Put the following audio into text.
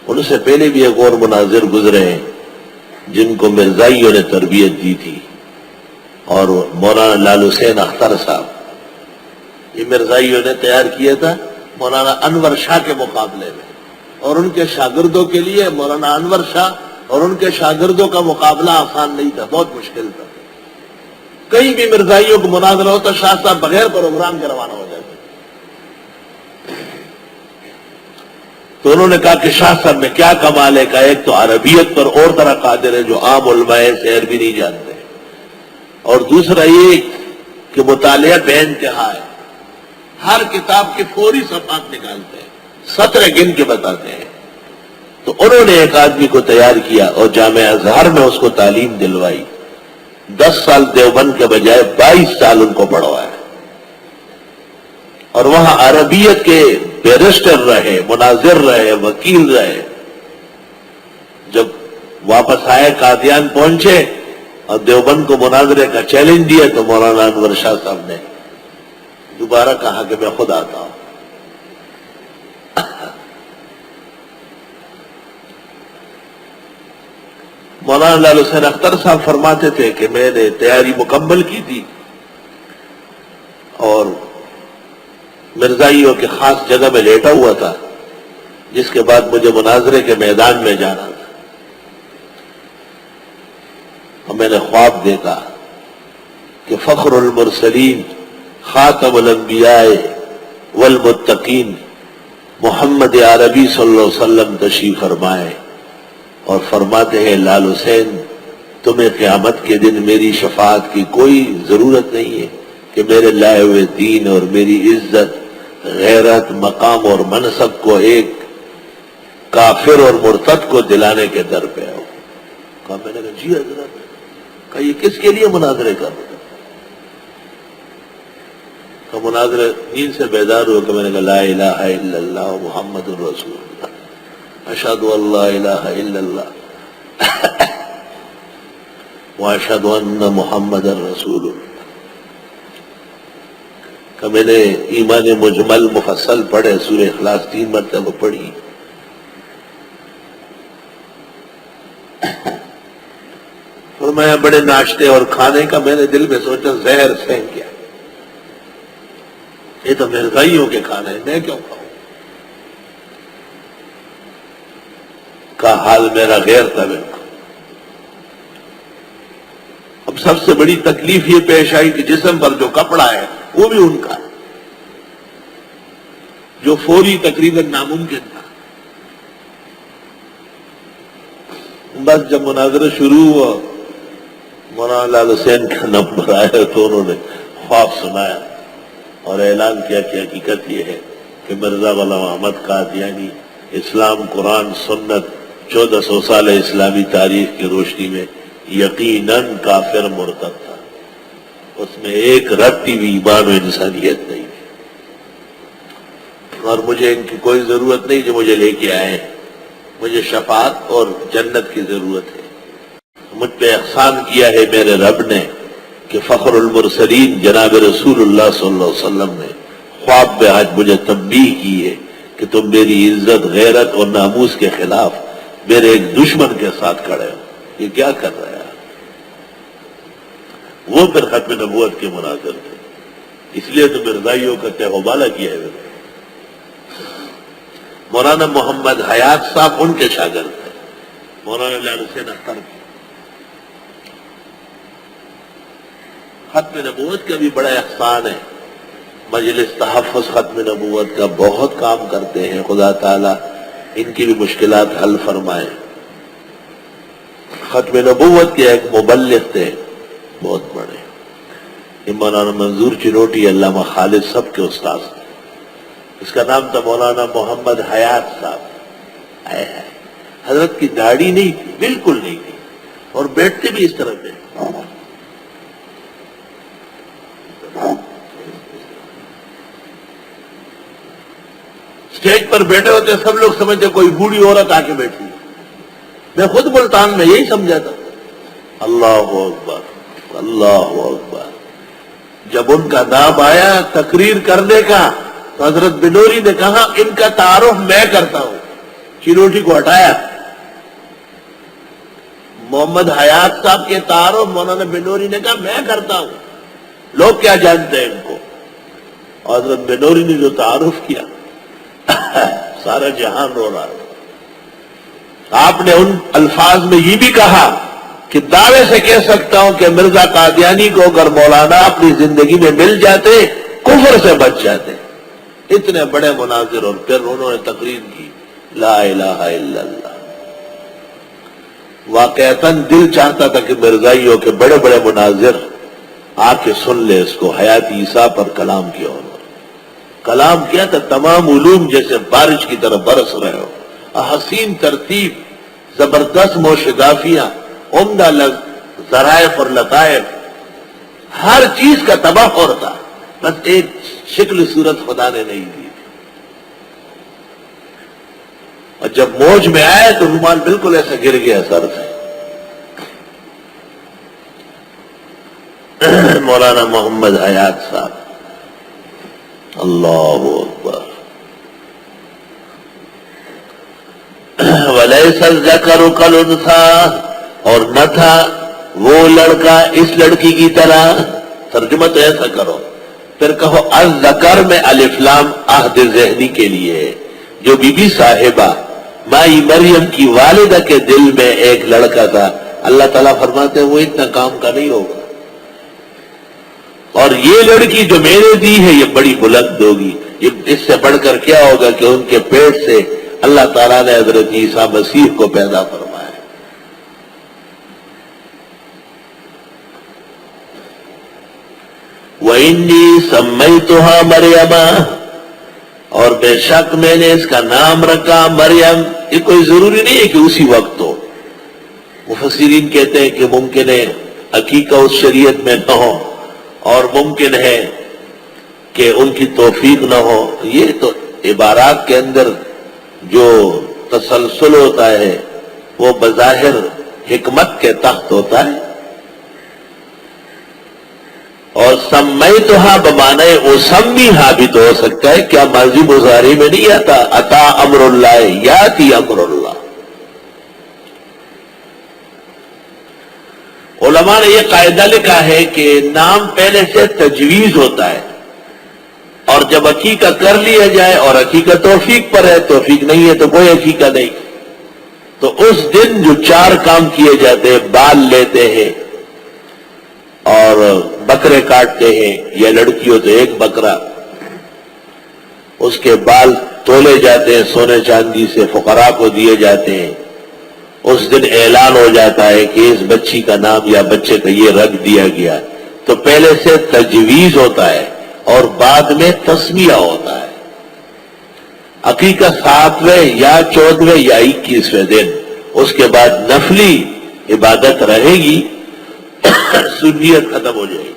ان سے پہلے بھی ایک اور مناظر گزرے ہیں جن کو مرزائیوں نے تربیت دی تھی، اور مولانا لال حسین اختر صاحب یہ مرزائیوں نے تیار کیا تھا مولانا انور شاہ کے مقابلے میں، اور ان کے شاگردوں کے لیے مولانا انور شاہ اور ان کے شاگردوں کا مقابلہ آسان نہیں تھا، بہت مشکل تھا۔ کہیں بھی مرزائیوں کو مناظرہ ہوتا شاہ صاحب بغیر پروگرام کے روانہ ہو جاتے۔ تو انہوں نے کہا کہ شاہ صاحب میں کیا کمال ہے، کہ ایک تو عربیت پر اور طرح قادر ہے جو عام علماء شعر بھی نہیں جانتے، اور دوسرا یہ کہ مطالعہ بے انتہا ہے، ہر کتاب کے فوری صفحات نکالتے ہیں، سطر گن کے بتاتے ہیں۔ تو انہوں نے ایک آدمی کو تیار کیا اور جامعہ ازہر میں اس کو تعلیم دلوائی، 10 سال دیوبند کے بجائے 22 سال ان کو پڑھوایا، اور وہاں عربیت کے بیرسٹر رہے، مناظر رہے، وکیل رہے۔ جب واپس آئے قادیان پہنچے اور دیوبند کو مناظرے کا چیلنج دیا تو مولانا انور شاہ صاحب نے دوبارہ کہا کہ میں خود آتا ہوں۔ مولانا لال حسین اختر صاحب فرماتے تھے کہ میں نے تیاری مکمل کی تھی اور مرزائیوں کے خاص جگہ میں لیٹا ہوا تھا، جس کے بعد مجھے مناظرے کے میدان میں جانا تھا، اور میں نے خواب دیکھا کہ فخر المرسلین خاتم الانبیاء والمتقین محمد عربی صلی اللہ علیہ وسلم تشریف فرمائے اور فرماتے ہیں لال حسین تمہیں قیامت کے دن میری شفاعت کی کوئی ضرورت نہیں ہے کہ میرے لائے ہوئے دین اور میری عزت، غیرت، مقام اور منصب کو ایک کافر اور مرتد کو دلانے کے در پہ ہو۔ کہا میں نے کہا جی حضرت، کہا یہ کس کے لیے مناظرے کر رہے؟ کہ مناظرے نیند سے بیدار ہو کہ میں نے کہا لا الہ الا اللہ محمد الرسول اللہ، اشہد ان لا الہ الا اللہ واشہد ان محمد الرسول اللہ۔ کہ میں نے ایمان مجمل مفصل پڑھے، سورہ اخلاص 3 مرتبہ پڑھی، فرمایا بڑے ناشتے اور کھانے کا میں نے دل میں سوچا زہر پھینک گیا، یہ تو مرزائیوں کے کھانا ہے، میں کیوں کھاؤں؟ کا حال میرا غیر تھا بالکل۔ اب سب سے بڑی تکلیف یہ پیش آئی کہ جسم پر جو کپڑا ہے وہ بھی ان کا، جو فوری تقریباً ناممکن تھا۔ بس جب مناظرہ شروع ہوا، مولانا لال حسین کا نمبر آیا تو انہوں نے خواب سنایا اور اعلان کیا کہ حقیقت یہ ہے کہ مرزا غلام احمد قادیانی اسلام، قرآن، سنت 1400 سال اسلامی تاریخ کی روشنی میں یقیناً کافر مرتد تھا، اس میں ایک رتی بھی ایمان و انسانیت نہیں ہے، اور مجھے ان کی کوئی ضرورت نہیں جو مجھے لے کے آئے ہیں، مجھے شفاعت اور جنت کی ضرورت ہے۔ مجھ پہ احسان کیا ہے میرے رب نے کہ فخر المرسلین جناب رسول اللہ صلی اللہ علیہ وسلم نے خواب میں آج مجھے تنبیہ کی ہے کہ تم میری عزت، غیرت اور ناموس کے خلاف میرے ایک دشمن کے ساتھ کھڑے ہو، یہ کیا کر رہا ہے؟ وہ پھر ختم نبوت کے مناظر تھے، اس لیے تو مرزائیوں کا تہوبالا کیا ہے۔ مولانا محمد حیات صاحب ان کے شاگرد تھے، مولانا لال حسین اختر کے۔ ختم نبوت کا بھی بڑا احسان ہے، مجلس تحفظ ختم نبوت کا بہت کام کرتے ہیں، خدا تعالیٰ ان کی بھی مشکلات حل فرمائے۔ ختم نبوت کے ایک مبلغ تھے بہت بڑے، یہ مولانا منظور چنوٹی، علامہ خالد سب کے استاد تھے، اس کا نام تھا مولانا محمد حیات صاحب۔ حضرت کی داڑھی نہیں تھی، بالکل نہیں تھی، اور بیٹھتے بھی اس طرح پہ، اسٹیج پر بیٹھے ہوتے سب لوگ سمجھتے کوئی بوڑھی عورت آ کے بیٹھی، میں خود ملتان میں یہی سمجھا تھا۔ اللہ اکبر، اللہ اکبر۔ جب ان کا نام آیا تقریر کرنے کا تو حضرت بنوری نے کہا ان کا تعارف میں کرتا ہوں، چنوٹی کو ہٹایا. محمد حیات صاحب کے تعارف مولانا بنوری نے کہا میں کرتا ہوں، لوگ کیا جانتے ہیں ان کو. اور حضرت بنوری نے جو تعارف کیا سارا جہان رو رہا ہے. آپ نے ان الفاظ میں یہ بھی کہا کہ دعوے سے کہہ سکتا ہوں کہ مرزا قادیانی کو اگر مولانا اپنی زندگی میں مل جاتے کفر سے بچ جاتے. اتنے بڑے مناظر. اور پھر انہوں نے تقریر کی لا الہ الا اللہ. واقعتاً دل چاہتا تھا کہ مرزائیوں کے بڑے بڑے مناظر آ کے سن لے اس کو. حیات عیسیٰ پر کلام کیا انہوں نے. کلام کیا تھا تمام علوم جیسے بارش کی طرح برس رہے ہو. حسین ترتیب، زبردست موشدافیاں، عمدہ ذرائف اور لطائف، ہر چیز کا تباہ تھا. بس ایک شکل صورت خدا نے نہیں دی. اور جب موج میں آئے تو رومال بالکل ایسا گر گیا سر سے. مولانا محمد حیات صاحب. اللہ اکبر. وَلَيْسَ الذَّكَرُ كَالْأُنثَىٰ، اور نہ تھا وہ لڑکا اس لڑکی کی طرح. ترجمہ تو ایسا کرو. پھر کہو الذکر میں الف لام عہد ذہنی کے لیے ہے. جو بی بی صاحبہ مائی مریم کی والدہ کے دل میں ایک لڑکا تھا، اللہ تعالیٰ فرماتے ہیں وہ اتنا کام کا نہیں ہوگا. اور یہ لڑکی جو میں نے دی ہے یہ بڑی بلند ہوگی. اس سے بڑھ کر کیا ہوگا کہ ان کے پیٹ سے اللہ تعالیٰ نے حضرت عیسیٰ مسیح کو پیدا فرمایا. وَإِنِّي سَمَّيْتُهَا مَرْيَمَ، اور بے شک میں نے اس کا نام رکھا مریم. یہ کوئی ضروری نہیں ہے کہ اسی وقت ہو. مفسرین کہتے ہیں کہ ممکن ہے عقیقہ اس شریعت میں نہ ہو، اور ممکن ہے کہ ان کی توفیق نہ ہو. یہ تو عبارات کے اندر جو تسلسل ہوتا ہے وہ بظاہر حکمت کے تحت ہوتا ہے. اور سمیتھا بمانے اسمیھا بھی تو ہو سکتا ہے. کیا ماضی مضارع میں نہیں آتا عطا امر اللہ یاتی امر اللہ. علماء نے یہ قاعدہ لکھا ہے کہ نام پہلے سے تجویز ہوتا ہے، اور جب عقیقہ کر لیا جائے اور عقیقہ توفیق پر ہے، توفیق نہیں ہے تو کوئی عقیقہ نہیں. تو اس دن جو 4 کام کیے جاتے ہیں، بال لیتے ہیں اور بکرے کاٹتے ہیں، یا لڑکی ہو تو ایک بکرا، اس کے بال تولے جاتے ہیں سونے چاندی سے، فقراء کو دیے جاتے ہیں. اس دن اعلان ہو جاتا ہے کہ اس بچی کا نام یا بچے کا یہ رکھ دیا گیا. تو پہلے سے تجویز ہوتا ہے اور بعد میں تسمیہ ہوتا ہے. عقیقہ 7ویں یا 14ویں یا 21ویں دن. اس کے بعد نفلی عبادت رہے گی، سنیت ختم ہو جائے گی.